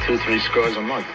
2-3 scores a month.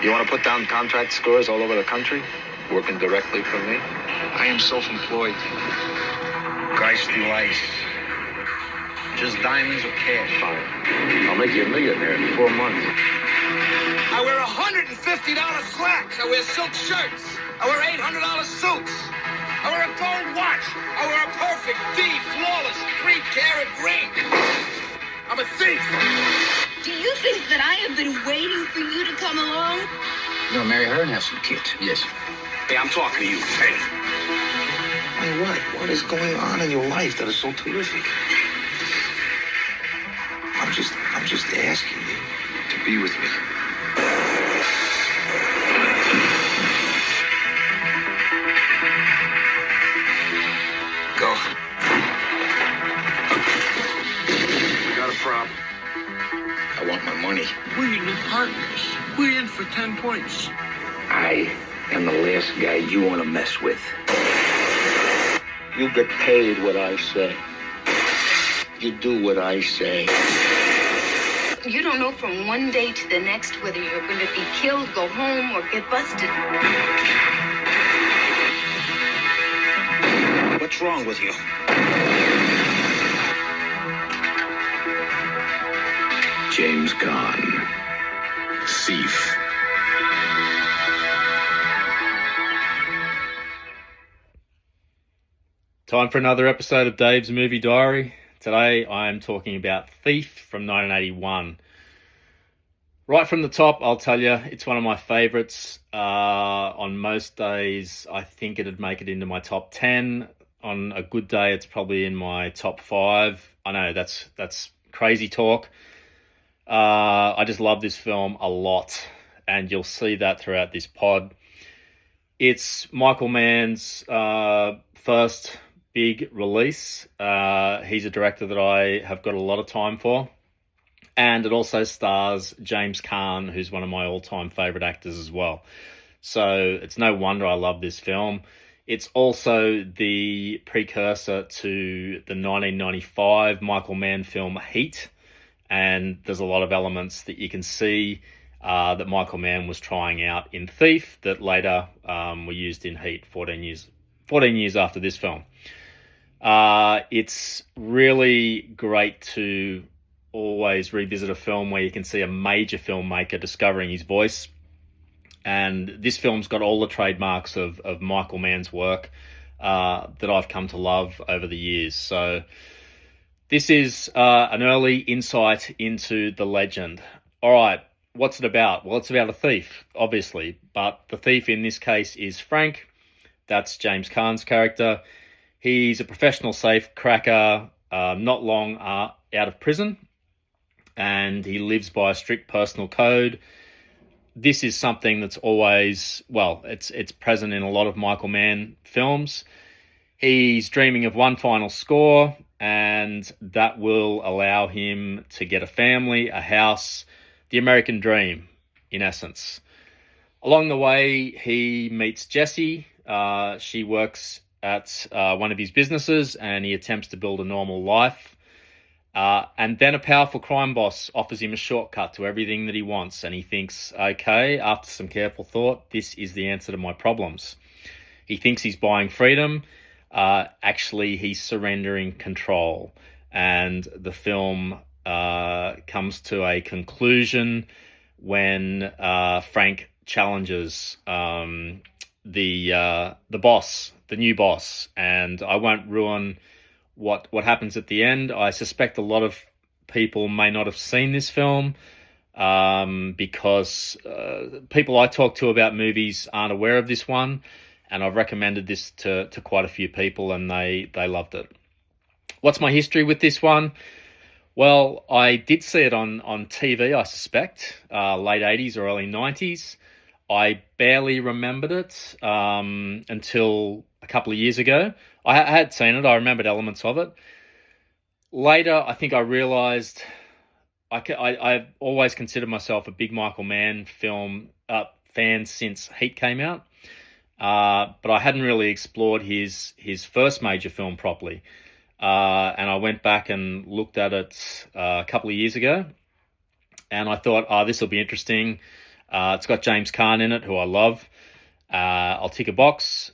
You want to put down contract scores all over the country, working directly for me? I am self-employed. Geisty lice. Just diamonds or cash. Fine. I'll make you a millionaire in 4 months. I wear $150 slacks. I wear silk shirts. I wear $800 suits. I wear a gold watch. I wear a perfect, deep, flawless, 3-carat ring. I'm a thief. Do you think that I have been waiting for you to come along? You'll marry her and have some kids. Yes. Hey, I'm talking to you. Hey. Hey, what? What is going on in your life that is so terrific? I'm just asking you to be with me. Go. We got a problem. I want my money. We're new partners. We're in for 10 points. I am the last guy you want to mess with. You get paid what I say. You do what I say. You don't know from one day to the next whether you're going to be killed, go home, or get busted. What's wrong with you? James Caan. Thief. Time for another episode of Dave's Movie Diary. Today I am talking about Thief from 1981. Right from the top, I'll tell you, it's one of my favourites. On most days, I think it'd make it into my top 10. On a good day, it's probably in my top 5. I know, that's crazy talk. I just love this film a lot, and you'll see that throughout this pod. It's Michael Mann's first big release. He's a director that I have got a lot of time for. And it also stars James Caan, who's one of my all-time favourite actors as well. So it's no wonder I love this film. It's also the precursor to the 1995 Michael Mann film Heat. And there's a lot of elements that you can see that Michael Mann was trying out in Thief that later were used in Heat 14 years after this film. It's really great to always revisit a film where you can see a major filmmaker discovering his voice. And this film's got all the trademarks of Michael Mann's work that I've come to love over the years. So this is an early insight into the legend. All right, what's it about? Well, it's about a thief, obviously. But the thief in this case is Frank. That's James Caan's character. He's a professional safecracker, not long out of prison, and he lives by a strict personal code. This is something that's always, well, it's present in a lot of Michael Mann films. He's dreaming of one final score, and that will allow him to get a family, a house, the American dream, in essence. Along the way, he meets Jessie. She works at one of his businesses, and he attempts to build a normal life. And then a powerful crime boss offers him a shortcut to everything that he wants, and he thinks, okay, after some careful thought, this is the answer to my problems. He thinks he's buying freedom. Actually, he's surrendering control. And the film comes to a conclusion when Frank challenges the boss, the new boss. And I won't ruin what happens at the end. I suspect a lot of people may not have seen this film because people I talk to about movies aren't aware of this one, and I've recommended this to quite a few people, and they loved it. What's my history with this one? Well, I did see it on TV, I suspect, late 80s or early 90s. I barely remembered it until a couple of years ago. I had seen it. I remembered elements of it. Later, I think I realised I've always considered myself a big Michael Mann film fan since Heat came out, but I hadn't really explored his first major film properly. And I went back and looked at it a couple of years ago, and I thought, oh, this will be interesting. It's got James Caan in it, who I love. I'll tick a box.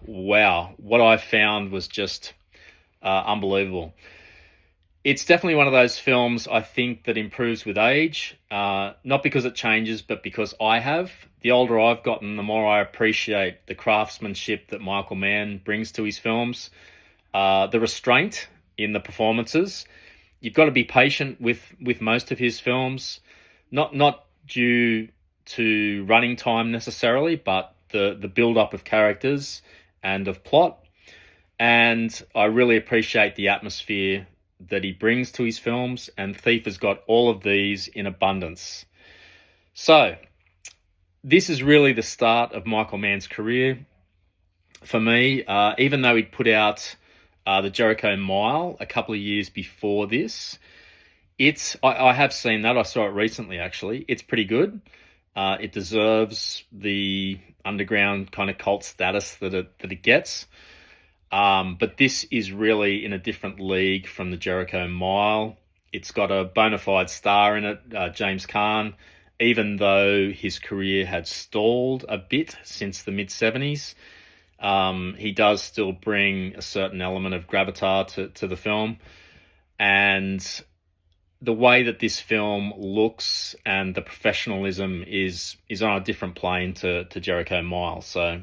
Wow, what I found was just unbelievable. It's definitely one of those films I think that improves with age, not because it changes, but because I have. The older I've gotten, the more I appreciate the craftsmanship that Michael Mann brings to his films, the restraint in the performances. You've got to be patient with most of his films, not due to running time necessarily, but the build-up of characters and of plot. And I really appreciate the atmosphere that he brings to his films, and Thief has got all of these in abundance. So, this is really the start of Michael Mann's career. For me, even though he'd put out the Jericho Mile a couple of years before this, I have seen that. I saw it recently, actually. It's pretty good. It deserves the underground kind of cult status that it gets. But this is really in a different league from the Jericho Mile. It's got a bona fide star in it, James Caan, even though his career had stalled a bit since the mid-70s. He does still bring a certain element of gravitas to the film. And the way that this film looks and the professionalism is on a different plane to Jericho Mile. So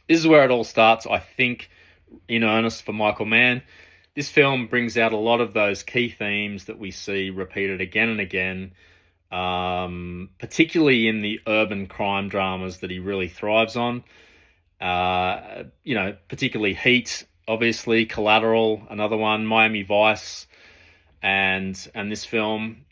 this is where it all starts, I think, in earnest for Michael Mann. This film brings out a lot of those key themes that we see repeated again and again, particularly in the urban crime dramas that he really thrives on. Particularly Heat, obviously, Collateral, another one, Miami Vice, and this film.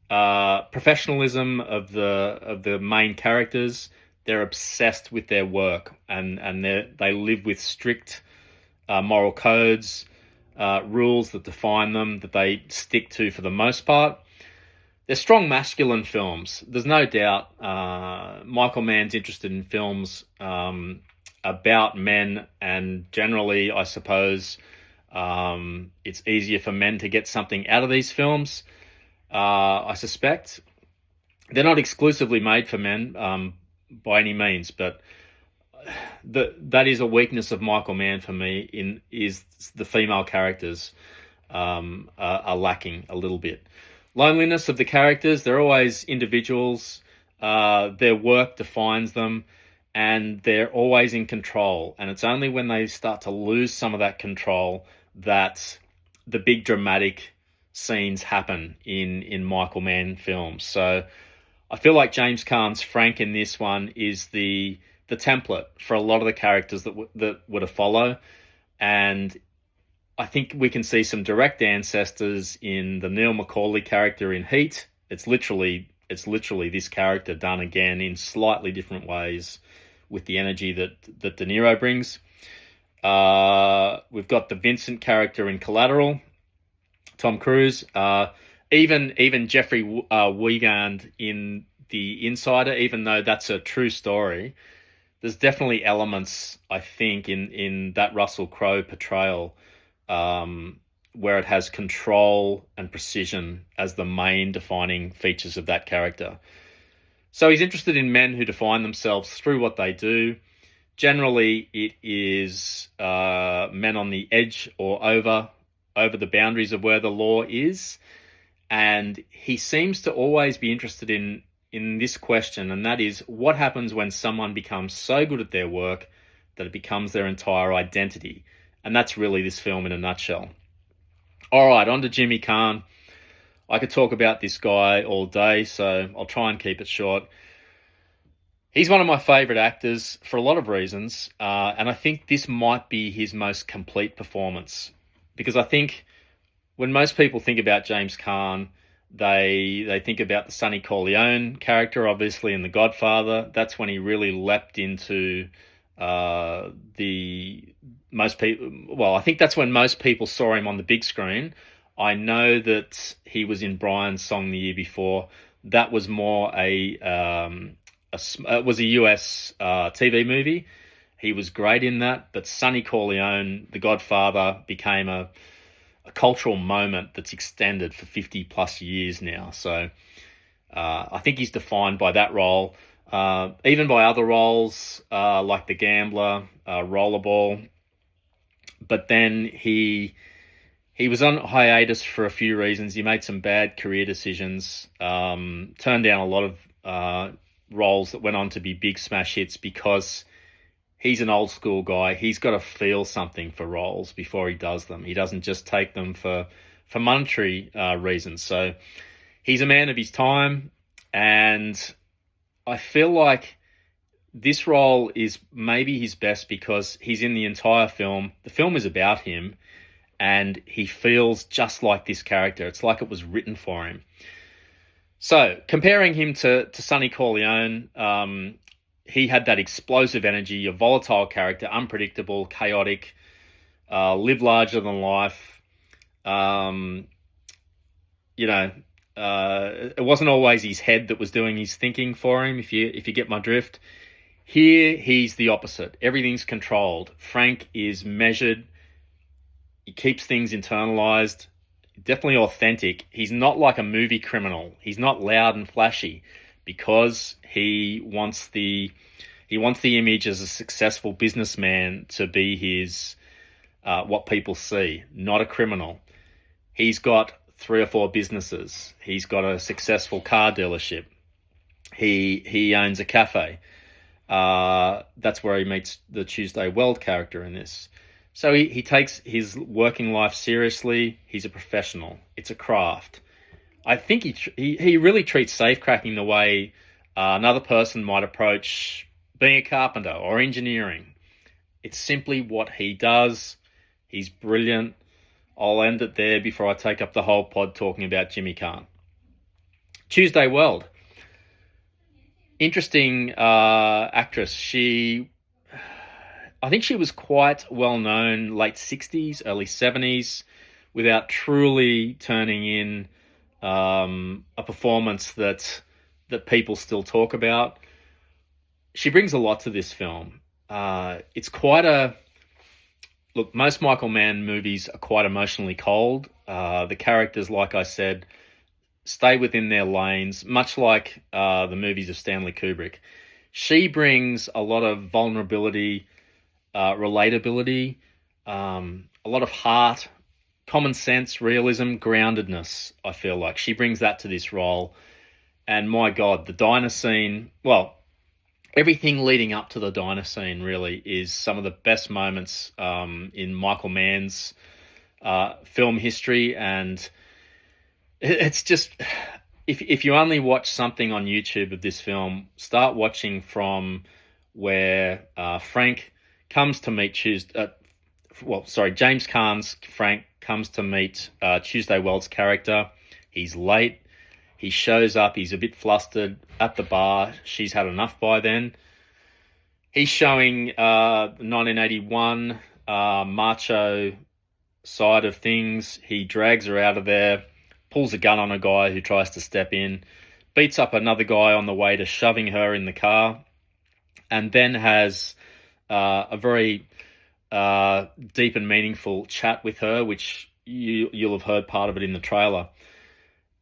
Professionalism of the main characters. They're obsessed with their work, and they live with strict moral codes, rules that define them, that they stick to for the most part. They're strong masculine films. There's no doubt Michael Mann's interested in films about men, and generally, I suppose, it's easier for men to get something out of these films, I suspect. They're not exclusively made for men by any means, but that is a weakness of Michael Mann for me, is the female characters are lacking a little bit. Loneliness of the characters, they're always individuals, their work defines them, and they're always in control. And it's only when they start to lose some of that control that the big dramatic scenes happen in Michael Mann films. So I feel like James Caan's Frank in this one is the template for a lot of the characters that were to follow. And I think we can see some direct ancestors in the Neil McCauley character in Heat. It's literally this character done again in slightly different ways with the energy that De Niro brings. We've got the Vincent character in Collateral, Tom Cruise. Even Jeffrey Wiegand in The Insider, even though that's a true story, there's definitely elements, I think, in that Russell Crowe portrayal where it has control and precision as the main defining features of that character. So he's interested in men who define themselves through what they do. Generally, it is men on the edge or over the boundaries of where the law is. And he seems to always be interested in this question, and that is, what happens when someone becomes so good at their work that it becomes their entire identity? And that's really this film in a nutshell. All right, on to Jimmy Caan. I could talk about this guy all day, so I'll try and keep it short. He's one of my favourite actors for a lot of reasons, and I think this might be his most complete performance. Because I think when most people think about James Caan, they think about the Sonny Corleone character, obviously, in The Godfather. That's when he really leapt into most people. Well, I think that's when most people saw him on the big screen. I know that he was in Brian's Song the year before. That was more it was a US TV movie. He was great in that, but Sonny Corleone, The Godfather, became a cultural moment that's extended for 50 plus years now. So I think he's defined by that role, even by other roles like The Gambler, Rollerball. But then he was on hiatus for a few reasons. He made some bad career decisions, turned down a lot of roles that went on to be big smash hits because he's an old school guy. He's got to feel something for roles before he does them. He doesn't just take them for monetary reasons. So he's a man of his time, and I feel like this role is maybe his best because he's in the entire film. The film is about him, and he feels just like this character. It's like it was written for him. So comparing him to Sonny Corleone, he had that explosive energy, a volatile character, unpredictable, chaotic, live larger than life. It wasn't always his head that was doing his thinking for him, if you get my drift. Here, he's the opposite. Everything's controlled. Frank is measured. He keeps things internalized. Definitely authentic. He's not like a movie criminal. He's not loud and flashy because he wants the image as a successful businessman to be his what people see, not a criminal. He's got 3 or 4 businesses. He's got a successful car dealership. He owns a cafe. That's where he meets the Tuesday Weld character in this. So he takes his working life seriously. He's a professional. It's a craft. I think he really treats safecracking the way another person might approach being a carpenter or engineering. It's simply what he does. He's brilliant. I'll end it there before I take up the whole pod talking about Jimmy Caan. Tuesday Weld. Interesting actress. I think she was quite well known late 60s, early 70s, without truly turning in a performance that people still talk about. She brings a lot to this film. It's quite a... Look, most Michael Mann movies are quite emotionally cold. The characters, like I said, stay within their lanes, much like the movies of Stanley Kubrick. She brings a lot of vulnerability, relatability, a lot of heart, common sense, realism, groundedness, I feel like. She brings that to this role. And my God, the diner scene, well, everything leading up to the diner scene really is some of the best moments in Michael Mann's film history. And it's just, if you only watch something on YouTube of this film, start watching from where Frank comes to meet James Caan's Frank comes to meet Tuesday Weld's character. He's late. He shows up. He's a bit flustered at the bar. She's had enough by then. He's showing 1981 macho side of things. He drags her out of there, pulls a gun on a guy who tries to step in, beats up another guy on the way to shoving her in the car, and then has a very deep and meaningful chat with her, which you'll have heard part of it in the trailer.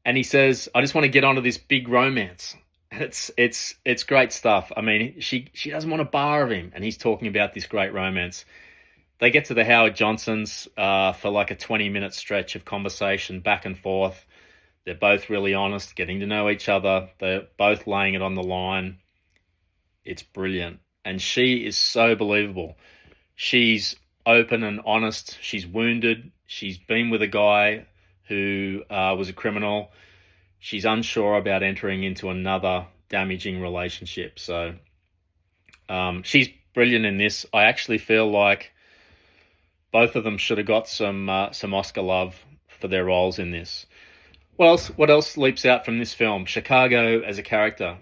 And he says, "I just want to get onto this big romance." It's great stuff. I mean, she doesn't want a bar of him, and he's talking about this great romance. They get to the Howard Johnsons for like a 20-minute stretch of conversation back and forth. They're both really honest, getting to know each other. They're both laying it on the line. It's brilliant. And she is so believable. She's open and honest. She's wounded. She's been with a guy who was a criminal. She's unsure about entering into another damaging relationship. So she's brilliant in this. I actually feel like both of them should have got some Oscar love for their roles in this. What else leaps out from this film? Chicago as a character.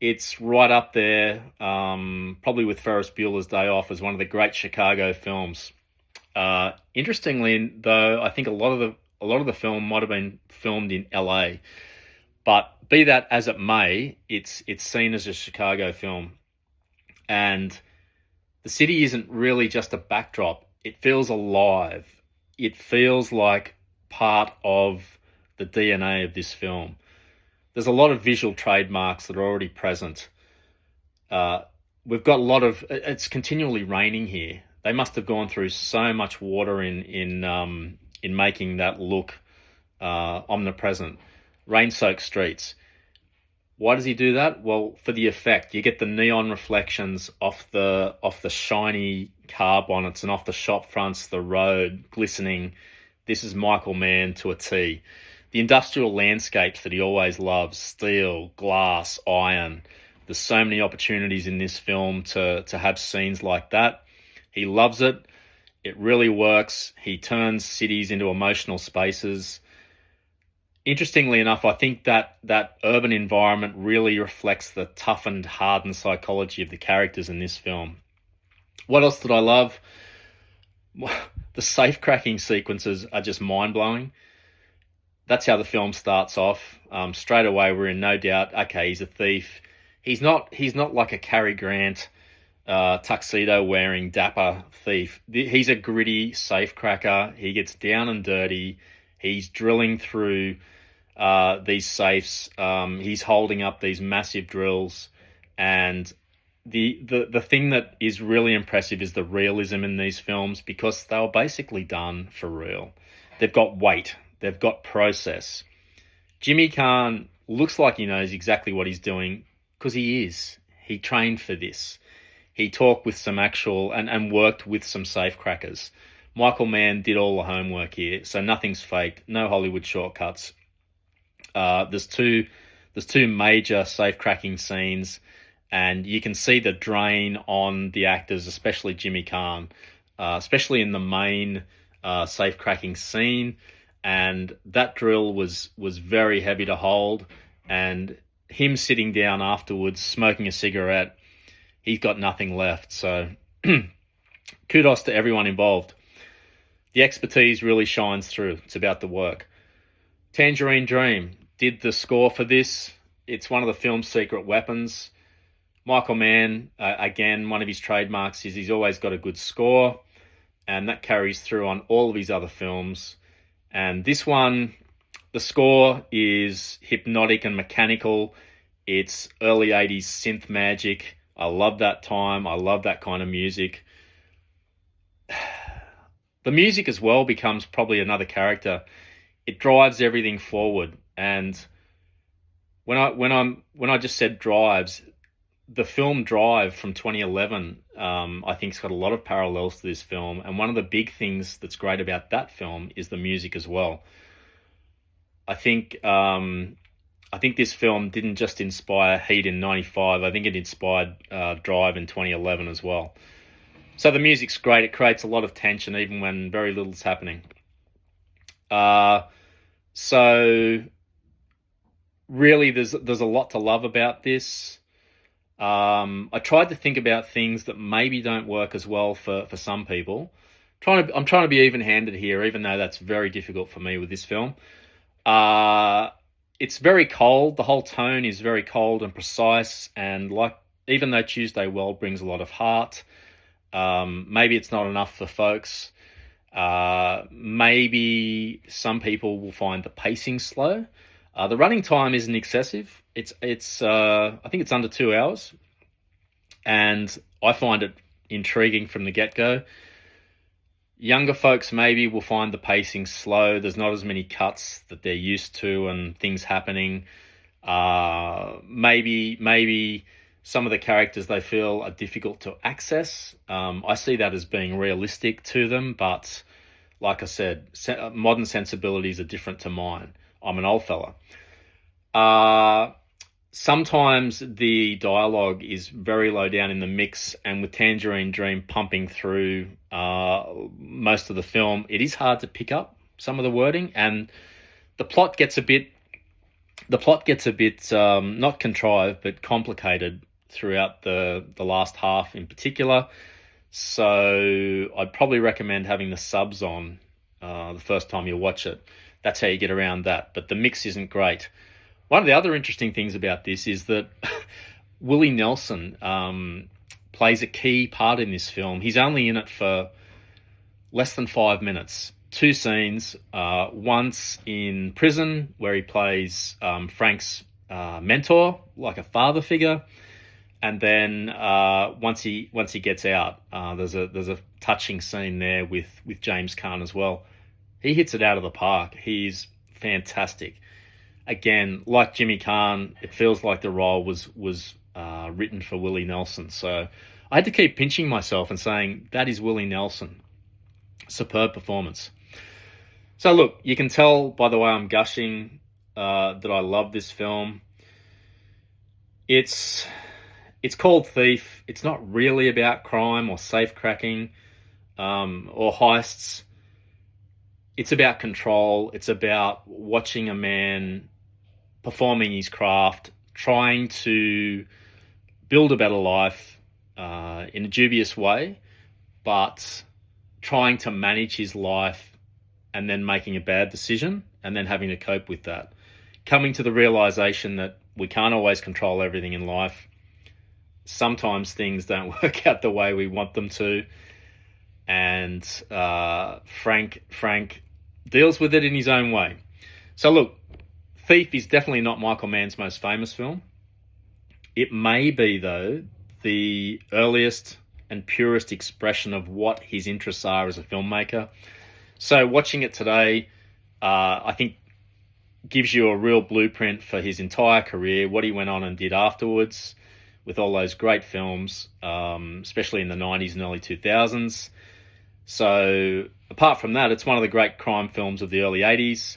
It's right up there, probably with Ferris Bueller's Day Off, as one of the great Chicago films. Interestingly, though, I think a lot of the film might have been filmed in LA, but be that as it may, it's seen as a Chicago film, and the city isn't really just a backdrop. It feels alive. it feels like part of the DNA of this film. There's a lot of visual trademarks that are already present. We've got a lot of. It's continually raining here. They must have gone through so much water in making that look omnipresent. Rain-soaked streets. Why does he do that? Well, for the effect. You get the neon reflections off the shiny car bonnets and off the shop fronts, the road glistening. This is Michael Mann to a T. The industrial landscapes that he always loves, steel, glass, iron. There's so many opportunities in this film to have scenes like that. He loves it. It really works. He turns cities into emotional spaces. Interestingly enough, I think that urban environment really reflects the toughened, hardened psychology of the characters in this film. What else did I love? The safe-cracking sequences are just mind-blowing. That's how the film starts off. Straight away, we're in no doubt, okay, he's a thief. He's not like a Cary Grant tuxedo-wearing dapper thief. He's a gritty safecracker. He gets down and dirty. He's drilling through these safes. He's holding up these massive drills. And the thing that is really impressive is the realism in these films, because they were basically done for real. They've got weight. They've got process. Jimmy Caan looks like he knows exactly what he's doing, because he is. He trained for this. He talked with some actual and worked with some safecrackers. Michael Mann did all the homework here, so nothing's faked. No Hollywood shortcuts. There's two major safe-cracking scenes, and you can see the drain on the actors, especially Jimmy Caan, especially in the main safe-cracking scene. And that drill was very heavy to hold, and him sitting down afterwards, smoking a cigarette, he's got nothing left. So kudos to everyone involved. The expertise really shines through. It's about the work. Tangerine Dream did the score for this. It's one of the film's secret weapons. Michael Mann, again, one of his trademarks is he's always got a good score, and that carries through on all of his other films. And this one, the score is hypnotic and mechanical. It's early 80s synth magic. I love that time. I love that kind of music. The music as well becomes probably another character. It drives everything forward. And when I just said drives, the film Drive from 2011, I think it's got a lot of parallels to this film. And one of the big things that's great about that film is the music as well. I think this film didn't just inspire Heat in '95. I think it inspired Drive in 2011 as well. So the music's great. It creates a lot of tension even when very little's happening. So really, there's a lot to love about this. I tried to think about things that maybe don't work as well for some people. I'm trying to be even-handed here, even though that's very difficult for me with this film. It's very cold. The whole tone is very cold and precise, and even though Tuesday Weld brings a lot of heart, maybe it's not enough for folks. Maybe some people will find the pacing slow. The running time isn't excessive. It's I think it's under 2 hours, and I find it intriguing from the get-go. Younger folks maybe will find the pacing slow. There's not as many cuts that they're used to and things happening. Maybe some of the characters they feel are difficult to access. I see that as being realistic to them, but like I said, modern sensibilities are different to mine. I'm an old fella. Sometimes the dialogue is very low down in the mix, and with Tangerine Dream pumping through most of the film, it is hard to pick up some of the wording, and the plot gets a bit not contrived but complicated throughout the last half in particular. So I'd probably recommend having the subs on the first time you watch it. That's how you get around that, but the mix isn't great. One of the other interesting things about this is that Willie Nelson plays a key part in this film. He's only in it for less than 5 minutes, two scenes. Once in prison, where he plays Frank's mentor, like a father figure, and then once he gets out, there's a touching scene there with James Caan as well. He hits it out of the park. He's fantastic. Again, like Jimmy Caan, it feels like the role was written for Willie Nelson. So I had to keep pinching myself and saying, that is Willie Nelson. Superb performance. So look, you can tell by the way I'm gushing that I love this film. It's called Thief. It's not really about crime or safecracking or heists. It's about control. It's about watching a man performing his craft, trying to build a better life in a dubious way, but trying to manage his life and then making a bad decision and then having to cope with that. Coming to the realization that we can't always control everything in life. Sometimes things don't work out the way we want them to. And Frank deals with it in his own way. So look, Thief is definitely not Michael Mann's most famous film. It may be, though, the earliest and purest expression of what his interests are as a filmmaker. So watching it today, I think gives you a real blueprint for his entire career, what he went on and did afterwards with all those great films, especially in the 90s and early 2000s. So apart from that, it's one of the great crime films of the early 80s.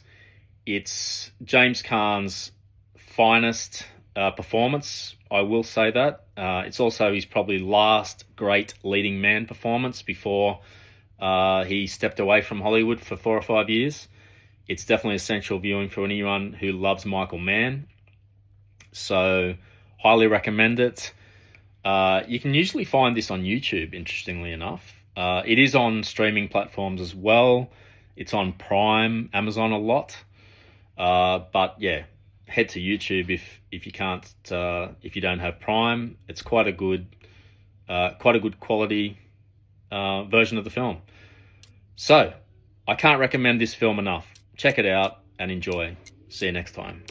It's James Caan's finest performance, I will say that. It's also his probably last great leading man performance before he stepped away from Hollywood for 4 or 5 years. It's definitely essential viewing for anyone who loves Michael Mann. So highly recommend it. You can usually find this on YouTube, interestingly enough. It is on streaming platforms as well. It's on Prime, Amazon a lot. But yeah, head to YouTube if you can't, if you don't have Prime. It's quite a good quality version of the film. So I can't recommend this film enough. Check it out and enjoy. See you next time.